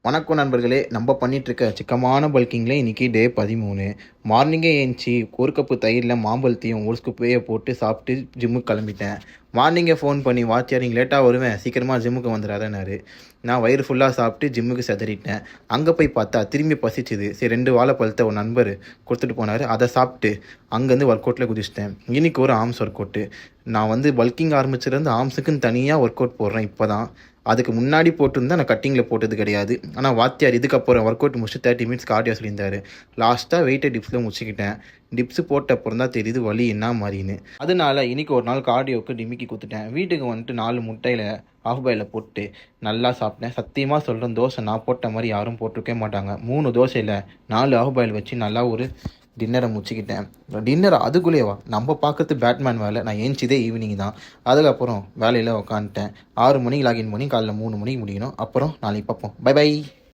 வணக்கம் நண்பர்களே. நம்ம பண்ணிகிட்ருக்க சிக்கமான பல்கிங்கில் இன்றைக்கி டே 13. மார்னிங்கே ஏஞ்சி ஒரு கப்பு தயிரில் மாம்பழத்தையும் ஒரு ஸ்கூப்பையை போட்டு சாப்பிட்டு ஜிம்முக்கு கிளம்பிட்டேன். மார்னிங்கே ஃபோன் பண்ணி வாத்தியார் நீங்கள் லேட்டாக வருவேன், சீக்கிரமாக ஜிம்முக்கு வந்துடாதனாரு. நான் வயிறு ஃபுல்லாக சாப்பிட்டு ஜிம்முக்கு செதறிட்டேன். அங்கே போய் பார்த்தா திரும்பி பசிச்சுது. சரி 2 வாழைப்பழத்தை ஒரு நண்பர் கொடுத்துட்டு போனார், அதை சாப்பிட்டு அங்கேருந்து ஒர்க் அவுட்டில் குதிச்சிட்டேன். இன்றைக்கி ஒரு ஆர்ம்ஸ் ஒர்க் அவுட்டு. நான் பல்கிங் ஆரம்பிச்சிருந்து ஆர்ம்ஸுக்குன்னு தனியாக ஒர்க் அவுட் போடுறேன் இப்போ தான். அதுக்கு முன்னாடி போட்டிருந்தா நான் கட்டிங்கில் போட்டது கிடையாது. ஆனால் வாத்தியார் இதுக்கப்புறம் ஒர்க் அவுட் முடிச்சுட்டு 30 மினிட்ஸ் கார்டியோ சொல்லியிருந்தார். லாஸ்ட்டாக வெயிட்டை டிப்ஸில் முடிச்சுக்கிட்டேன். டிப்ஸு போட்ட அப்புறம் தான் தெரியுது வலி என்ன மாதிரின்னு. அதனால இன்றைக்கி ஒரு நாள் கார்டியோவுக்கு டிமிக்கி கொடுத்துட்டேன். வீட்டுக்கு வந்துட்டு 4 முட்டையில் ஆஃப் பாயில் போட்டு நல்லா சாப்பிட்டேன். சத்தியமாக சொல்கிறேன், தோசை நான் போட்ட மாதிரி யாரும் போட்டிருக்கவே மாட்டாங்க. 3 தோசையில் 4 ஆஃப் பாயில் வச்சு நல்லா ஒரு டின்னரை முடிச்சுக்கிட்டேன். டின்னர் அதுக்குள்ளேயேவா? நம்ம பார்க்கறது பேட்மேன் வேலை. நான் ஏஞ்சிதே ஈவினிங் தான். அதுக்கப்புறம் வேலையில் உக்காந்துட்டேன். 6 மணிக்கு லாகின் பண்ணி காலைல 3 மணிக்கு முடியணும். அப்புறம் நாளைக்கு பார்ப்போம். Bye by.